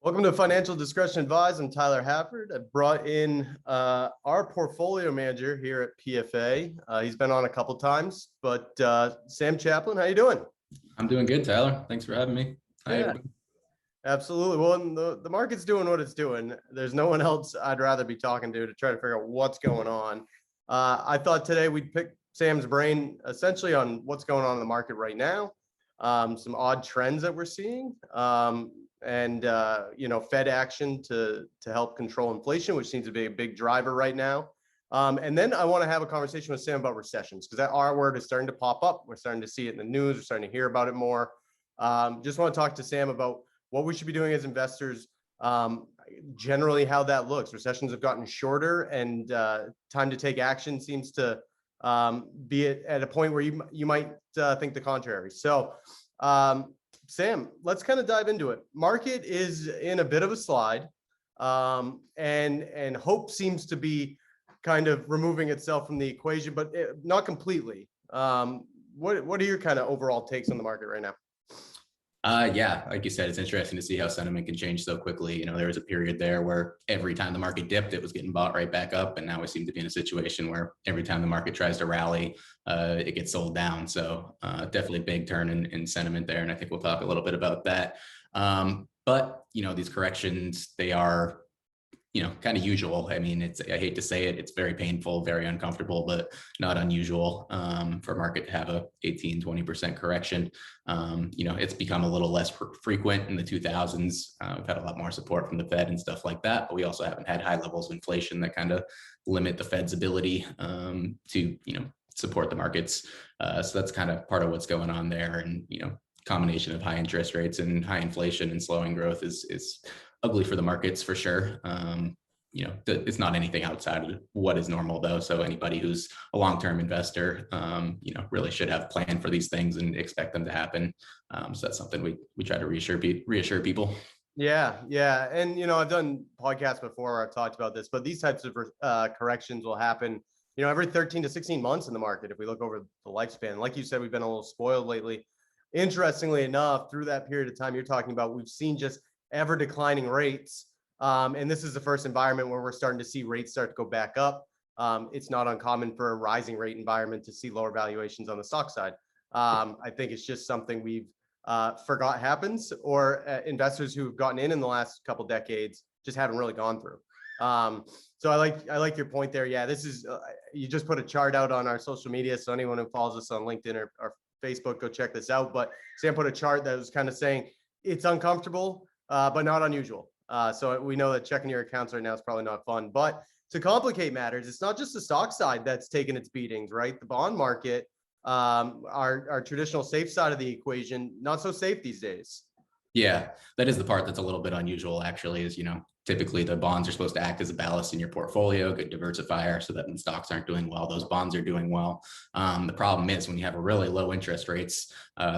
Welcome to Financial Discretion Advised. I'm Tyler Hafford. I brought in our portfolio manager here at PFA. He's been on a couple times, but Sam Chaplin, how you doing? I'm doing good, Tyler. Thanks for having me. Yeah, absolutely. Well, and the market's doing what it's doing. There's no one else I'd rather be talking to try to figure out what's going on. I thought today we'd pick Sam's brain essentially on what's going on in the market right now, some odd trends that we're seeing, and Fed action to help control inflation, which seems to be a big driver right now. And then I want to have a conversation with Sam about recessions, because that R word is starting to pop up. We're starting to see it in the news. We're starting to hear about it more. Just want to talk to Sam about what we should be doing as investors, generally how that looks. Recessions have gotten shorter, and time to take action seems to be at a point where you might think the contrary. So Sam, let's kind of dive into it. Market is in a bit of a slide, and hope seems to be kind of removing itself from the equation, but not completely. What are your kind of overall takes on the market right now? Yeah, like you said, it's interesting to see how sentiment can change so quickly. There was a period there where every time the market dipped, it was getting bought right back up. And now we seem to be in a situation where every time the market tries to rally, it gets sold down. So definitely a big turn in sentiment there. And I think we'll talk a little bit about that. But these corrections, they are kind of usual. I mean, I hate to say it, it's very painful, very uncomfortable, but not unusual for market to have a 18-20% correction. It's become a little less frequent in the 2000s. We've had a lot more support from the Fed and stuff like that, but we also haven't had high levels of inflation that kind of limit the Fed's ability to, support the markets. So that's kind of part of what's going on there. And, combination of high interest rates and high inflation and slowing growth is ugly for the markets for sure. It's not anything outside of what is normal though. So anybody who's a long-term investor, really should have planned for these things and expect them to happen. So that's something we try to reassure people. Yeah. And, I've done podcasts before where I've talked about this, but these types of corrections will happen, every 13 to 16 months in the market. If we look over the lifespan, like you said, we've been a little spoiled lately. Interestingly enough, through that period of time you're talking about, we've seen just ever declining rates. And this is the first environment where we're starting to see rates start to go back up. It's not uncommon for a rising rate environment to see lower valuations on the stock side. I think it's just something we've forgot happens, or investors who've gotten in the last couple decades just haven't really gone through. So I like your point there. Yeah, this is you just put a chart out on our social media, so anyone who follows us on LinkedIn or Facebook, go check this out. But Sam put a chart that was kind of saying it's uncomfortable, but not unusual. So we know that checking your accounts right now is probably not fun. But to complicate matters, it's not just the stock side that's taken its beatings, right? The bond market, our traditional safe side of the equation, not so safe these days. Yeah, that is the part that's a little bit unusual, actually, is, typically the bonds are supposed to act as a ballast in your portfolio, good diversifier, so that when stocks aren't doing well, those bonds are doing well. The problem is when you have a really low interest rates,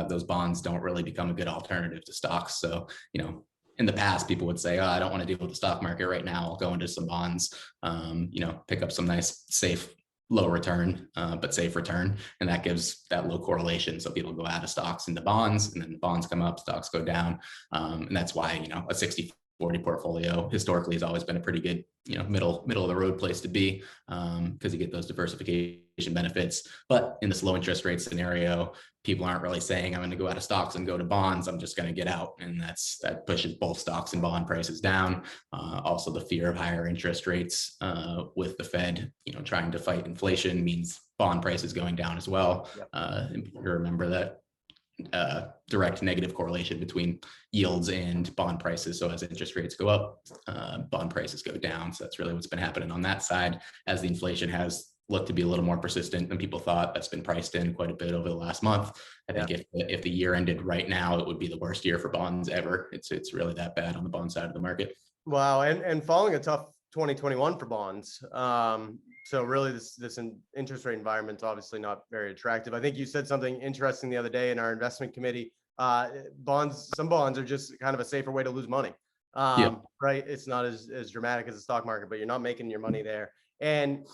those bonds don't really become a good alternative to stocks. So, in the past, people would say, oh, I don't want to deal with the stock market right now. I'll go into some bonds, pick up some nice, safe, low return, but safe return. And that gives that low correlation. So people go out of stocks into bonds, and then bonds come up, stocks go down. And that's why, a 60-40 portfolio historically has always been a pretty good, middle of the road place to be, because you get those diversification benefits. But in this low interest rate scenario, people aren't really saying, I'm going to go out of stocks and go to bonds. I'm just going to get out. And that pushes both stocks and bond prices down. Also, the fear of higher interest rates with the Fed, trying to fight inflation means bond prices going down as well. Yep. And you remember that direct negative correlation between yields and bond prices. So as interest rates go up, bond prices go down. So that's really what's been happening on that side. As the inflation has looked to be a little more persistent than people thought, that's been priced in quite a bit over the last month. I think if the year ended right now, it would be the worst year for bonds ever. It's really that bad on the bond side of the market. Wow, and following a tough 2021 for bonds. So really this interest rate environment is obviously not very attractive. I think you said something interesting the other day in our investment committee. Some bonds are just kind of a safer way to lose money. Right? It's not as dramatic as the stock market, but you're not making your money there. And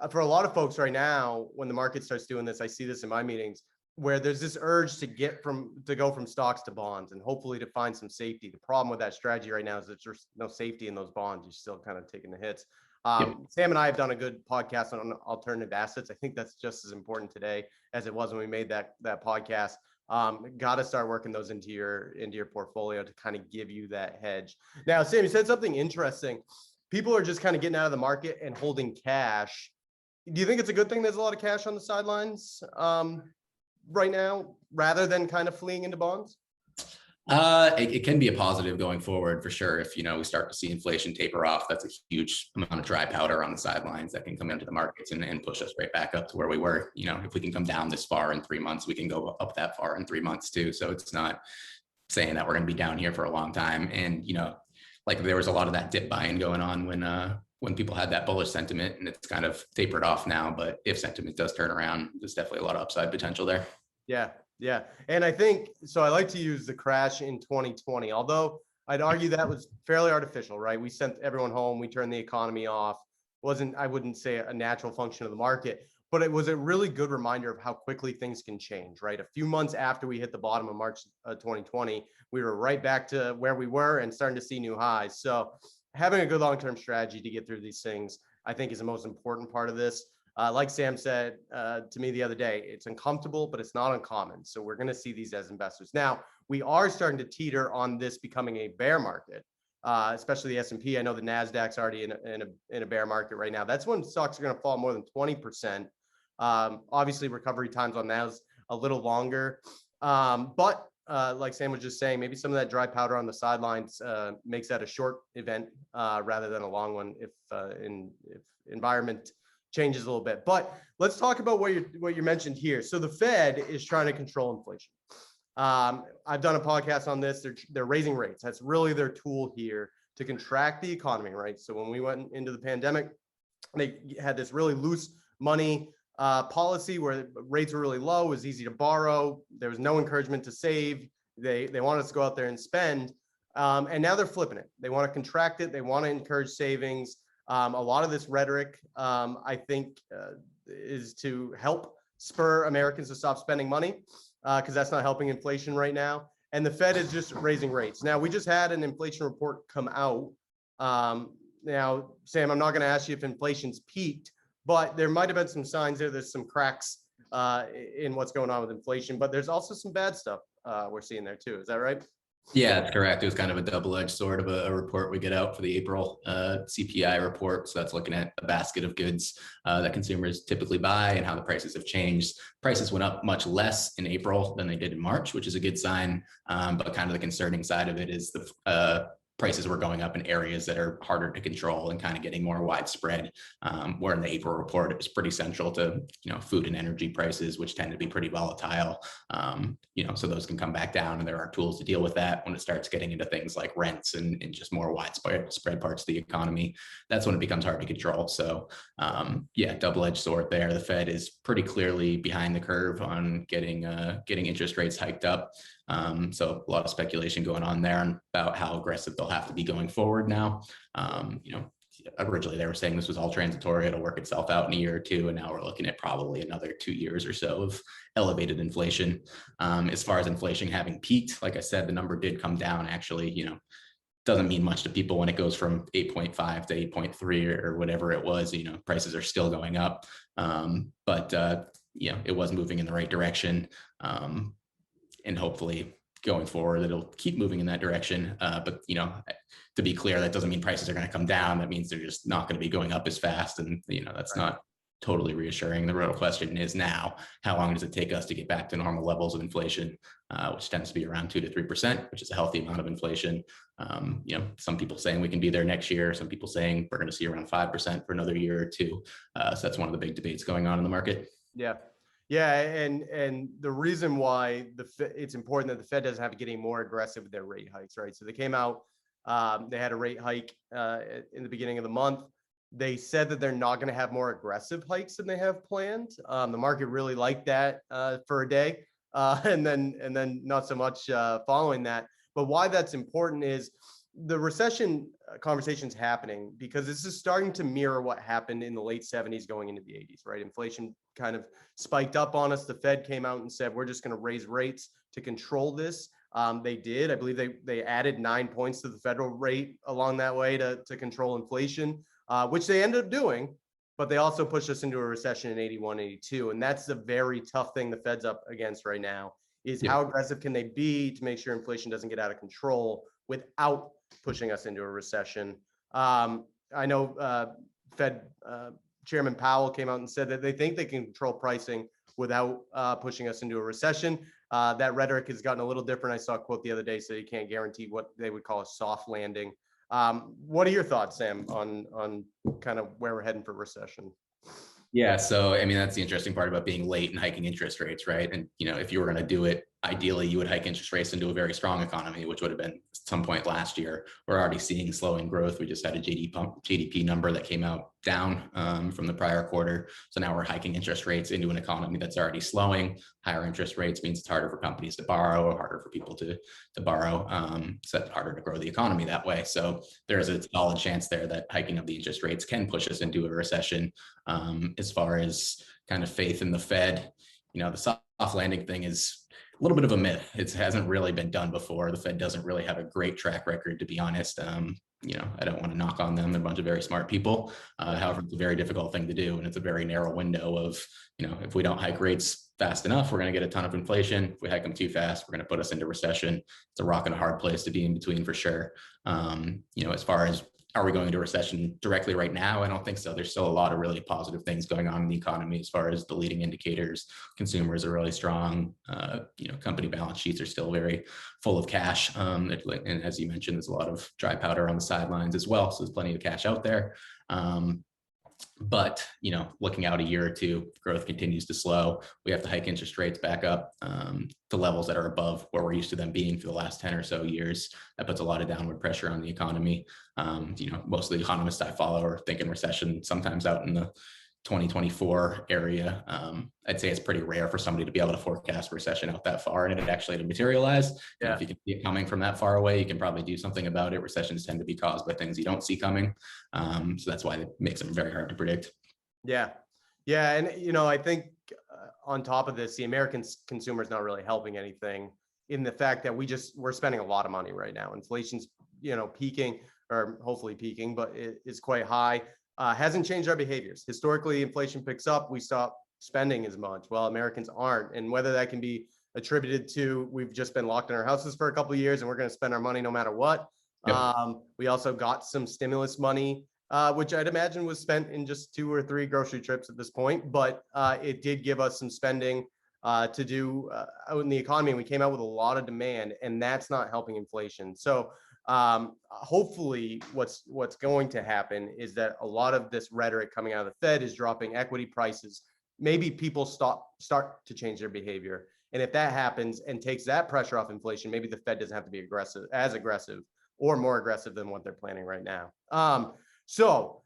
for a lot of folks right now, when the market starts doing this, I see this in my meetings, where there's this urge to go from stocks to bonds and hopefully to find some safety. The problem with that strategy right now is that there's no safety in those bonds. You're still kind of taking the hits. Yep. Sam and I have done a good podcast on alternative assets. I think that's just as important today as it was when we made that podcast. Got to start working those into your portfolio to kind of give you that hedge. Now, Sam, you said something interesting. People are just kind of getting out of the market and holding cash. Do you think it's a good thing there's a lot of cash on the sidelines right now, rather than kind of fleeing into bonds? It can be a positive going forward for sure. If, we start to see inflation taper off, that's a huge amount of dry powder on the sidelines that can come into the markets and push us right back up to where we were. If we can come down this far in 3 months, we can go up that far in 3 months too. So it's not saying that we're going to be down here for a long time. And, like there was a lot of that dip buying going on when people had that bullish sentiment, and it's kind of tapered off now. But if sentiment does turn around, there's definitely a lot of upside potential there. Yeah. Yeah. And I think, so I like to use the crash in 2020, although I'd argue that was fairly artificial, right? We sent everyone home. We turned the economy off. I wouldn't say a natural function of the market, but it was a really good reminder of how quickly things can change, right? A few months after we hit the bottom of March 2020, we were right back to where we were and starting to see new highs. So having a good long-term strategy to get through these things, I think, is the most important part of this. Like Sam said to me the other day, it's uncomfortable, but it's not uncommon. So we're going to see these as investors. Now, we are starting to teeter on this becoming a bear market, especially the S&P. I know the NASDAQ's already in a bear market right now. That's when stocks are going to fall more than 20%. Obviously, recovery times on that is a little longer. But like Sam was just saying, maybe some of that dry powder on the sidelines makes that a short event rather than a long one if environment changes a little bit. But let's talk about what you mentioned here. So the Fed is trying to control inflation. I've done a podcast on this. They're raising rates. That's really their tool here to contract the economy, right? So when we went into the pandemic, they had this really loose money policy where rates were really low. It was easy to borrow. There was no encouragement to save. They wanted us to go out there and spend. And now they're flipping it. They want to contract it. They want to encourage savings. A lot of this rhetoric, I think, is to help spur Americans to stop spending money because that's not helping inflation right now. And the Fed is just raising rates. Now, we just had an inflation report come out. Now, Sam, I'm not going to ask you if inflation's peaked, but there might have been some signs there. There's some cracks in what's going on with inflation, but there's also some bad stuff we're seeing there too. Is that right? Yeah, that's correct. It was kind of a double-edged sword of a report we get out for the April CPI report. So that's looking at a basket of goods that consumers typically buy and how the prices have changed. Prices went up much less in April than they did in March, which is a good sign. But kind of the concerning side of it is the prices were going up in areas that are harder to control and kind of getting more widespread. Where in the April report, it was pretty central to, food and energy prices, which tend to be pretty volatile. So those can come back down, and there are tools to deal with that. When it starts getting into things like rents and just more widespread parts of the economy, that's when it becomes hard to control. So double-edged sword there. The Fed is pretty clearly behind the curve on getting interest rates hiked up. So a lot of speculation going on there about how aggressive they'll have to be going forward now. Originally they were saying this was all transitory, it'll work itself out in a year or two, and now we're looking at probably another 2 years or so of elevated inflation. As far as inflation having peaked, like I said, the number did come down actually. Doesn't mean much to people when it goes from 8.5 to 8.3 or whatever it was. Prices are still going up, but it was moving in the right direction. And hopefully going forward, it'll keep moving in that direction. But, to be clear, that doesn't mean prices are going to come down. That means they're just not going to be going up as fast. And, that's not totally reassuring. The real question is now, how long does it take us to get back to normal levels of inflation, which tends to be around 2 to 3%, which is a healthy amount of inflation. Some people saying we can be there next year. Some people saying we're going to see around 5% for another year or two. So that's one of the big debates going on in the market. Yeah. Yeah, and the reason why it's important that the Fed doesn't have to get any more aggressive with their rate hikes, right? So they came out, they had a rate hike in the beginning of the month. They said that they're not going to have more aggressive hikes than they have planned. The market really liked that for a day, and then not so much following that. But why that's important is the recession conversation's happening because this is starting to mirror what happened in the late 70s going into the 80s, right? Inflation kind of spiked up on us. The Fed came out and said, we're just going to raise rates to control this. They did. I believe they added 9 points to the federal rate along that way to control inflation, which they ended up doing. But they also pushed us into a recession in 81, 82. And that's the very tough thing the Fed's up against right now is how aggressive can they be to make sure inflation doesn't get out of control without pushing us into a recession. I know Fed Chairman Powell came out and said that they think they can control pricing without pushing us into a recession. That rhetoric has gotten a little different. I saw a quote the other day, so you can't guarantee what they would call a soft landing. What are your thoughts, Sam, on kind of where we're heading for recession? Yeah, so I mean, that's the interesting part about being late and hiking interest rates, right? And if you were going to do it, ideally you would hike interest rates into a very strong economy, which would have been some point last year. We're already seeing slowing growth. We just had a GDP number that came out down from the prior quarter. So now we're hiking interest rates into an economy that's already slowing. Higher interest rates means it's harder for companies to borrow, or harder for people to borrow. So it's harder to grow the economy that way. So there's a solid chance there that hiking of the interest rates can push us into a recession. As far as kind of faith in the Fed, the soft landing thing is a little bit of a myth. It hasn't really been done before. The Fed doesn't really have a great track record, to be honest. I don't want to knock on them. They're a bunch of very smart people. However, it's a very difficult thing to do. And it's a very narrow window of, if we don't hike rates fast enough, we're going to get a ton of inflation. If we hike them too fast, we're going to put us into recession. It's a rock and a hard place to be in between for sure. As far as are we going into recession directly right now? I don't think so. There's still a lot of really positive things going on in the economy as far as the leading indicators. Consumers are really strong. Company balance sheets are still very full of cash. And as you mentioned, there's a lot of dry powder on the sidelines as well. So there's plenty of cash out there. But looking out a year or two, growth continues to slow. We have to hike interest rates back up to levels that are above where we're used to them being for the last 10 or so years. That puts a lot of downward pressure on the economy. Most of the economists I follow are thinking recession sometimes out in the 2024 area. I'd say it's pretty rare for somebody to be able to forecast recession out that far and it actually to materialize. Yeah. If you can see it coming from that far away, you can probably do something about it. Recessions tend to be caused by things you don't see coming. So that's why it makes them very hard to predict. Yeah. Yeah. And, I think on top of this, the American consumer is not really helping anything in the fact that we're spending a lot of money right now. Inflation's, peaking, or hopefully peaking, but it is quite high. Hasn't changed our behaviors. Historically, inflation picks up, we stop spending as much. Well, Americans aren't. And whether that can be attributed to we've just been locked in our houses for a couple of years and we're going to spend our money no matter what. Yep. We also got some stimulus money, which I'd imagine was spent in just 2 or 3 grocery trips at this point. But it did give us some spending to do out in the economy. And we came out with a lot of demand, and that's not helping inflation. So hopefully what's going to happen is that a lot of this rhetoric coming out of the Fed is dropping equity prices. Maybe people start to change their behavior. And if that happens and takes that pressure off inflation, maybe the Fed doesn't have to be as aggressive or more aggressive than what they're planning right now. So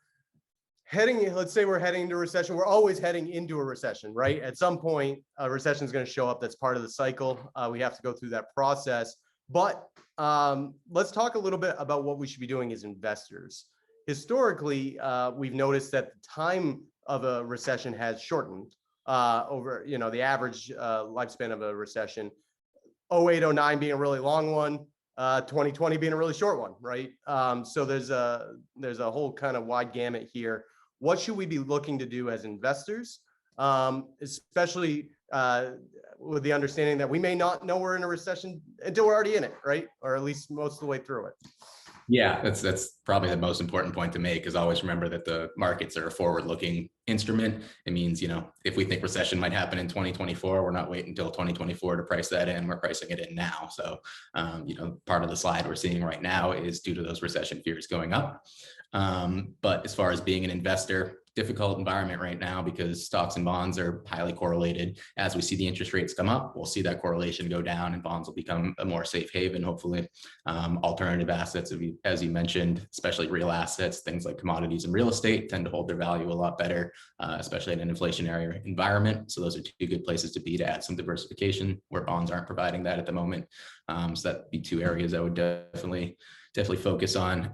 let's say we're heading into a recession. We're always heading into a recession, right? At some point, a recession is going to show up. That's part of the cycle. We have to go through that process. But let's talk a little bit about what we should be doing as investors. Historically, we've noticed that the time of a recession has shortened over, the average lifespan of a recession. 08, 09 being a really long one, 2020 being a really short one, right? So there's a whole kind of wide gamut here. What should we be looking to do as investors, especially with the understanding that we may not know we're in a recession until we're already in it, right? Or at least most of the way through it. Yeah, that's probably the most important point to make, is always remember that the markets are a forward-looking instrument. It means, if we think recession might happen in 2024, we're not waiting until 2024 to price that in. We're pricing it in now. So, part of the slide we're seeing right now is due to those recession fears going up. But as far as being an investor, difficult environment right now because stocks and bonds are highly correlated. As we see the interest rates come up, we'll see that correlation go down and bonds will become a more safe haven, hopefully. Alternative assets, as you mentioned, especially real assets, things like commodities and real estate tend to hold their value a lot better, especially in an inflationary environment. So those are two good places to be to add some diversification where bonds aren't providing that at the moment. So that'd be two areas I would definitely focus on.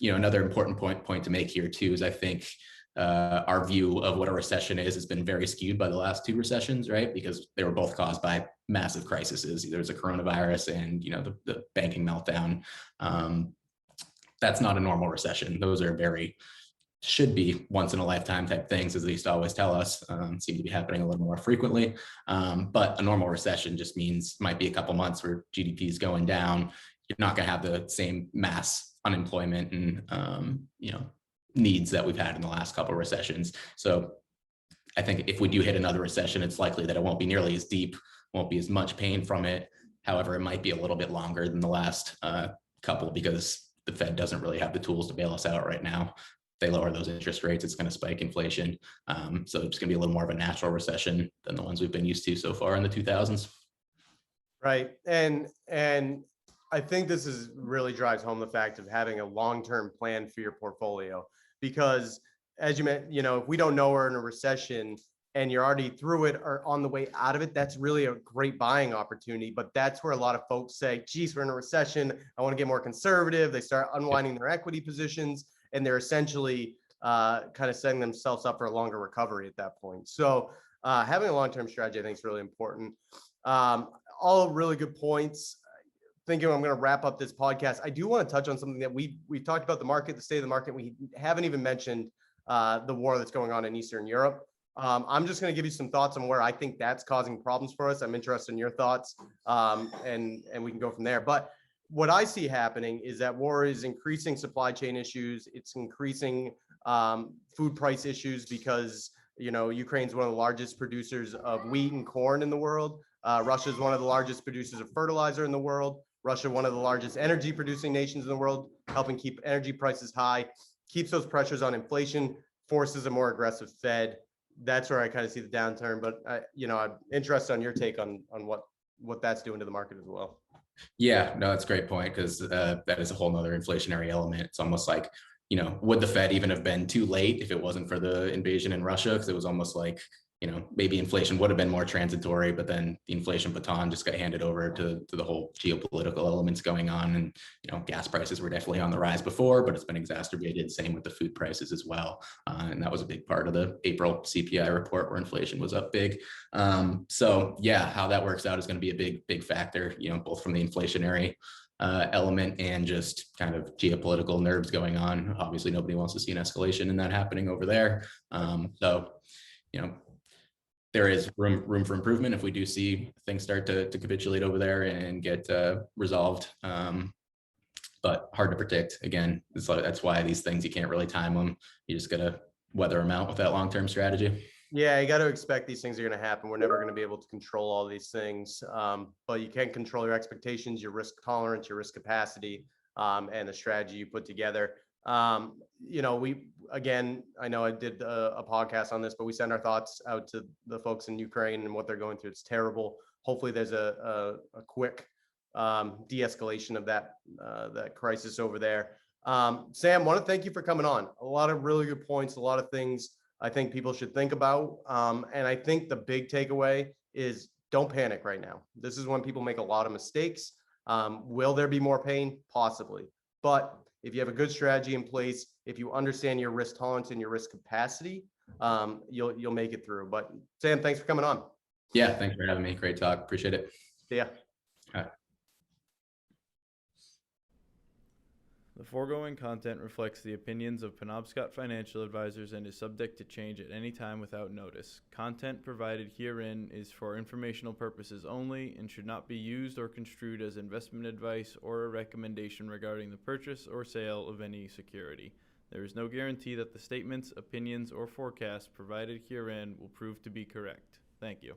Another important point to make here too is I think our view of what a recession is has been very skewed by the last two recessions, right? Because they were both caused by massive crises. There was a coronavirus and the banking meltdown. That's not a normal recession. Those are should be once in a lifetime type things, as they used to always tell us. Seem to be happening a little more frequently. But a normal recession just might be a couple months where GDP is going down. You're not going to have the same mass unemployment and needs that we've had in the last couple of recessions. So I think if we do hit another recession, it's likely that it won't be nearly as deep, won't be as much pain from it. However, it might be a little bit longer than the last couple because the Fed doesn't really have the tools to bail us out right now. If they lower those interest rates, it's going to spike inflation. So it's going to be a little more of a natural recession than the ones we've been used to so far in the 2000s. Right. And I think this really drives home the fact of having a long-term plan for your portfolio, because as you meant, if we don't know we're in a recession and you're already through it or on the way out of it, that's really a great buying opportunity. But that's where a lot of folks say, geez, we're in a recession. I want to get more conservative. They start unwinding their equity positions and they're essentially kind of setting themselves up for a longer recovery at that point. So having a long-term strategy, I think, is really important. All really good points. Thinking I'm going to wrap up this podcast, I do want to touch on something that we talked about, the market, the state of the market. We haven't even mentioned the war that's going on in Eastern Europe. I'm just going to give you some thoughts on where I think that's causing problems for us. I'm interested in your thoughts, and we can go from there. But what I see happening is that war is increasing supply chain issues. It's increasing food price issues because Ukraine's one of the largest producers of wheat and corn in the world. Russia is one of the largest producers of fertilizer in the world. Russia, one of the largest energy producing nations in the world, helping keep energy prices high, keeps those pressures on inflation, forces a more aggressive Fed. That's where I kind of see the downturn. But I'm interested on your take on what that's doing to the market as well. Yeah, no, that's a great point because that is a whole nother inflationary element. It's almost like, would the Fed even have been too late if it wasn't for the invasion in Russia? Because it was almost like, maybe inflation would have been more transitory, but then the inflation baton just got handed over to the whole geopolitical elements going on. And, gas prices were definitely on the rise before, but it's been exacerbated. Same with the food prices as well. And that was a big part of the April CPI report where inflation was up big. So yeah, how that works out is going to be a big factor, both from the inflationary element and just kind of geopolitical nerves going on. Obviously, nobody wants to see an escalation in that happening over there. So, there is room for improvement if we do see things start to capitulate over there and get resolved. But hard to predict. Again, that's why these things, you can't really time them. You just got to weather them out with that long-term strategy. Yeah, you got to expect these things are going to happen. We're never going to be able to control all these things, but you can control your expectations, your risk tolerance, your risk capacity, and the strategy you put together. Again, I know I did a podcast on this, but we send our thoughts out to the folks in Ukraine and what they're going through. It's terrible. Hopefully there's a quick de-escalation of that crisis over there. Sam, want to thank you for coming on. A lot of really good points, a lot of things I think people should think about. And I think the big takeaway is don't panic right now. This is when people make a lot of mistakes. Will there be more pain? Possibly. But if you have a good strategy in place, if you understand your risk tolerance and your risk capacity, you'll make it through. But Sam, thanks for coming on. Yeah, thanks for having me. Great talk. Appreciate it. See ya. All right. The foregoing content reflects the opinions of Penobscot Financial Advisors and is subject to change at any time without notice. Content provided herein is for informational purposes only and should not be used or construed as investment advice or a recommendation regarding the purchase or sale of any security. There is no guarantee that the statements, opinions, or forecasts provided herein will prove to be correct. Thank you.